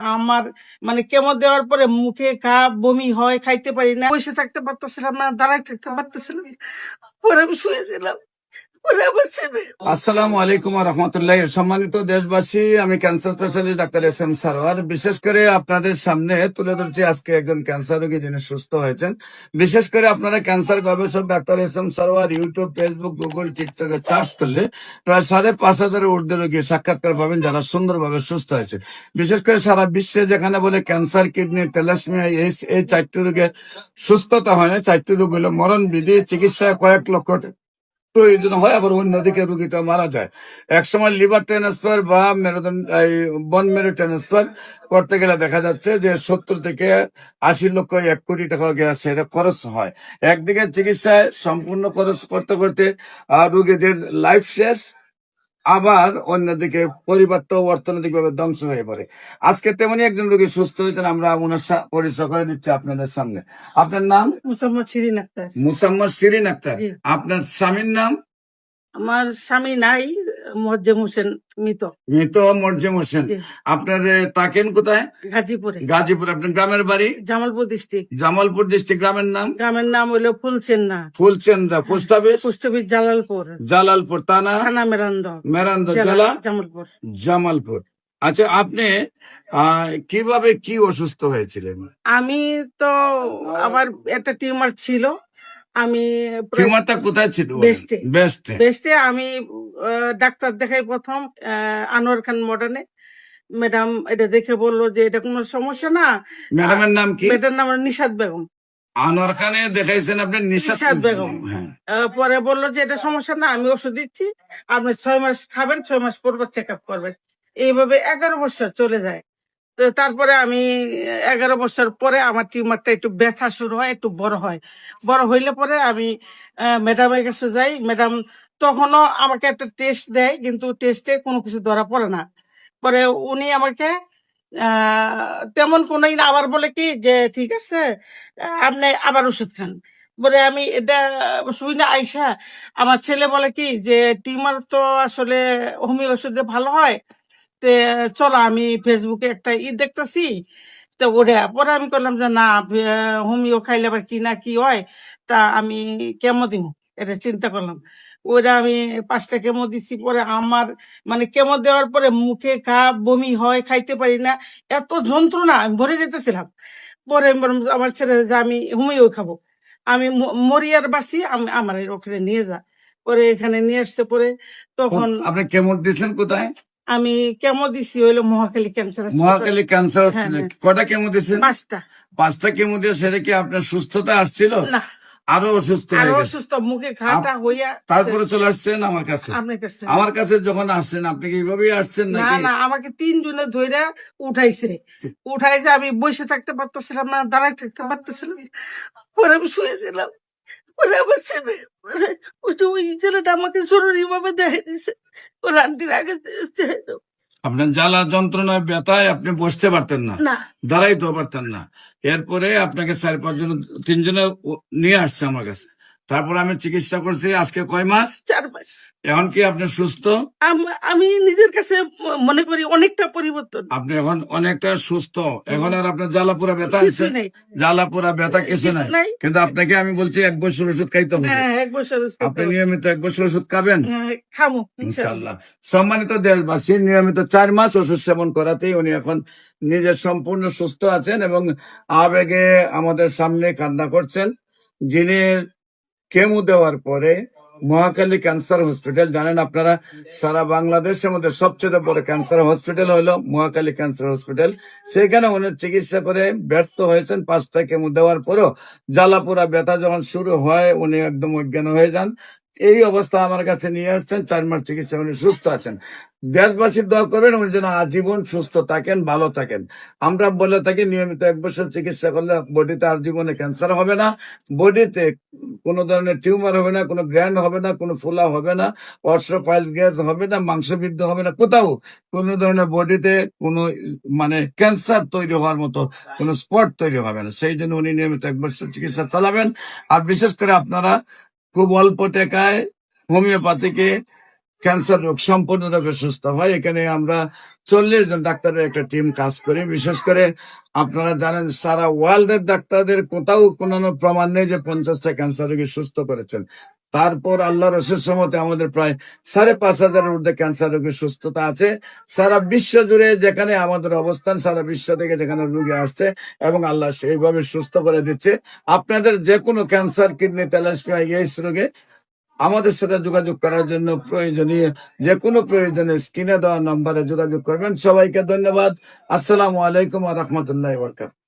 আমার কেমো দেওয়ার পরে মুখে ঘা, বমি হয়, খাইতে পারি না, বসে থাকতে পারতেছিলাম না, দাঁড়ায় থাকতে পারতেছিলাম, পরে আমি শুয়েছিলাম। আসসালামু আলাইকুম রহমতুল্লাহ। সম্মানিত দেশবাসী, আমি cancer specialist doctor S M Sarwar. বিশেষ করে আপনাদের সামনে তুলে ধরছি আজকে একজন ক্যান্সার রোগী যিনি সুস্থ হয়েছেন। বিশেষ করে আপনারা ক্যান্সার গবেষক doctor S M Sarwar YouTube, Facebook, Google, টিকটকে চার্জ করলে প্রায় 5,500 ঊর্ধ্বে রোগী সাক্ষাৎকার পাবেন যারা সুন্দরভাবে সুস্থ হয়েছে। বিশেষ করে সারা বিশ্বে যেখানে বলে ক্যান্সার, কিডনি, থ্যালাসেমিয়া, এই 4টি রোগের সুস্থতা হয় না। 4টি রোগ হলো মরণ বিধি, চিকিৎসায় কয়েক লক্ষ প্রয়োজন হয়, আবার অন্যদিকে রোগীটা মারা যায়। একসময় লিভার ট্রান্সফার বা বন মেরু ট্রান্সফার করতে গেলে দেখা যাচ্ছে যে 70 থেকে 80 লক্ষ 1 কোটি টাকা সেটা খরচ হয়। একদিকে চিকিৎসায় সম্পূর্ণ খরচ করতে করতে রোগীদের লাইফ শেষ, আবার অন্যদিকে পরিবারটাও অর্থনৈতিকভাবে ধ্বংস হয়ে পড়ে। আজকে তেমনি একজন রোগী সুস্থ হয়েছেন, আমরা ওনার পরিচয় করে দিচ্ছি আপনাদের সামনে। আপনার নাম? মুসাম্মদ শিরিন আক্তার। মুসাম্মদ শিরিন আক্তার। আপনার স্বামীর নাম? আমার স্বামী নাই, মোয়াজ্জেম হোসেন মৃত। মৃত মোয়াজ্জেম হোসেন। আপনার থাকেন কোথায়? গাজীপুরে। গাজীপুর। আপনার গ্রামের বাড়ি? জামালপুর ডিস্ট্রিক্ট। জামালপুর ডিস্ট্রিক্ট। গ্রামের নাম? গ্রামের নাম হলো Phulchenna. Phulchendra. Post office? Post office Jalalpur. Jalalpur. থানা? থানা মেরান্দ। মেরান্দ। জেলা? জামালপুর। জামালপুর। আচ্ছা, আপনি কিভাবে কি অসুস্থ হয়েছিলেন? আমি তো আমার একটা টিউমার ছিল। আমি টিউমারটা কোথায় ছিল? বেস্টে। বেস্টে। আমি ডাক্তার দেখাই প্রথম আনোয়ার খান মডার্নে। ম্যাডাম এটা দেখে বললো যে এটা কোনো সমস্যা না। ম্যাডামের নাম কি? ম্যাডাম নাম নিশাত বেগম। আনোয়ার খানে দেখাইছেন আপনি? নিশাত বেগম। পরে বললো যে এটা সমস্যা না, আমি ওষুধ দিচ্ছি, আপনি 6 মাস খাবেন, 6 মাস পর চেক আপ করবেন। এইভাবে 11 বছর চলে যায়। তো তারপরে আমি 11 বছর পরে আমার টিউমারটা একটু ব্যথা শুরু হয়, একটু বড় হয়। বড় হইলে পরে আমি ম্যাডামের কাছে যাই। ম্যাডাম তখনও আমাকে একটা টেস্ট দেয়, কিন্তু টেস্টে কোনো কিছু ধরা পড়ে না। পরে উনি আমাকে তেমন কোনো আবার বলে কি যে ঠিক আছে, আপনি আবার ওষুধ খান। বলে আমি এটা শুই না আইসা, আমার ছেলে বলে কি যে টিউমার তো আসলে হোমিও ওষুধে ভালো হয়, তে চলো আমি ফেসবুকে একটা দেখতেছি, তো ওরে পরে আমি করলাম যে না, হোমিও খাইলে আবার কি না কি হয়, তা আমি কেমো দিব, এটা চিন্তা করলাম। ওরা আমি 5টা কেমো দিছি। পরে আমার কেমো দেওয়ার পরে মুখে ঘা, বমি হয়, খাইতে পারি না, এত যন্ত্রণা, আমি ভরে যেতেছিলাম। পরে আমি বললাম আমার ছেলে যে আমি হোমিও খাবো, আমি মরিয়ার বাসি, আমি আমার ওখানে নিয়ে যা। পরে এখানে নিয়ে আসছে। পরে তখন আপনি কেমো দিয়েছেন কোথায়? আমি কেমো দিছি হইলো মহাখালী ক্যান্সার। মহাখালী ক্যান্সার হসপিটালে। কটা কেমো দিয়েছেন? 5টা কেমো দিয়ে সেটা কি আপনার সুস্থতা আসছিল? না, আরো অসুস্থ হয়ে গেছে? অসুস্থ, মুখে ঘাটা হইয়া। তারপরে চলে আসছেন আমার কাছে। আমার কাছে যখন আসছেন, আপনি কি এইভাবেই আসছেন না? নাকি? না, আমাকে 3 জনে ধইরা উঠাইছে। আমি বসে থাকতে পারতেছিলাম না, দাঁড়ায় থাকতে পারতেছিলাম, পরে আমি শুয়েছিলাম। পরে আমার ছেলে, ওই ছেলেটা আমাকে জরুরি ভাবে দেখে দিছে, ওর আন্টির আগে। আপনার জ্বালা যন্ত্রণায় ব্যথায় আপনি বসতে পারতেন না, দাঁড়াইতেও পারতেন না। এরপরে আপনাকে 4-5 জন 3 জনে নিয়ে আসছে আমার কাছে। তারপর আমি চিকিৎসা করছি। আজকে কয় মাস? 4 মাস। এখন কি আপনি সুস্থ? আমি নিজের কাছে মনে করি অনেকটা পরিবর্তন। আপনি এখন অনেকটা সুস্থ। এখন আর আপনার জ্বালাপোড়া ব্যথা আছে? জ্বালাপোড়া ব্যথা কিছু নাই। কিন্তু আপনাকে আমি বলছি 1 বছর ওষুধ খাইতে হবে। আপনি নিয়মিত 1 বছর ওষুধ খাবেন খাবো ইনশাল্লাহ। সম্মানিত দেশবাসী, নিয়মিত 4 মাস ওষুধ সেবন করাতেই উনি এখন নিজে সম্পূর্ণ সুস্থ আছেন এবং আবেগে আমাদের সামনে কান্না করছেন। যিনি কেমো দেওয়ার পরে মহাখালী ক্যান্সার হসপিটাল, জানেন আপনারা সারা বাংলাদেশের মধ্যে সবচেয়ে বড় ক্যান্সার হসপিটাল হলো মহাখালী ক্যান্সার হসপিটাল। সেখানে উনি চিকিৎসা করে ব্যর্থ হয়েছেন। 5টা কেমো দেওয়ার পরও জ্বালাপোড়া ব্যথা যখন শুরু হয় উনি একদম অজ্ঞান হয়ে যান। এই অবস্থা আমার কাছে নিয়ে আসছেন। 4 মাস চিকিৎসা উনি সুস্থ আছেন। দেশবাসীর দোয়া করবেন উনি যেন আজীবন সুস্থ থাকেন, ভালো থাকেন। আমরা বলে থাকি নিয়মিত 1 বছর চিকিৎসা করলে বডিতে আর জীবনে ক্যান্সার হবে না, বডিতে কোনো ধরনের টিউমার হবে না, কোনো গ্র্যান্ড হবে না, কোনো ফোলা হবে না, অস্ট্রোপাইলস গ্যাস হবে না, মাংসবৃদ্ধি হবে না, কোথাও কোনো ধরনের বডিতে কোনো ক্যান্সার তৈরি হওয়ার মতো কোনো স্পট তৈরি হবে না। সেই জন্য উনি নিয়মিত 1 বছর চিকিৎসা চালাবেন। আর বিশেষ করে আপনারা খুব অল্প টাকায় হোমিওপ্যাথিকে ক্যান্সার রোগ সম্পূর্ণরূপে সুস্থ হয়। এখানে আমরা 40 জন ডাক্তারের একটা টিম কাজ করি। বিশেষ করে আপনারা জানেন সারা ওয়ার্ল্ডের ডাক্তারদের কোথাও কোনো প্রমাণ নেই যে 50টা ক্যান্সার রোগী সুস্থ করেছেন। তারপর আল্লাহর অশেষ রহমতে আমাদের প্রায় 5,500-এর ঊর্ধ্বে ক্যান্সার রোগীর সুস্থতা আছে। সারা বিশ্ব জুড়ে যেখানে আমাদের অবস্থান, সারা বিশ্ব থেকে যেখানে রোগী আসছে এবং আল্লাহ সেইভাবে সুস্থ করে দিচ্ছে। আপনাদের যে কোনো ক্যান্সার, কিডনি, থ্যালাসেমিয়া, এইডস রোগে আমাদের সাথে যোগাযোগ করার জন্য প্রয়োজনীয় যে কোনো প্রয়োজনে স্ক্রিনে দেওয়া নম্বরে যোগাযোগ করবেন। সবাইকে ধন্যবাদ। আসসালামু আলাইকুম ওয়া রাহমাতুল্লাহি ওয়া বারাকাতুহু।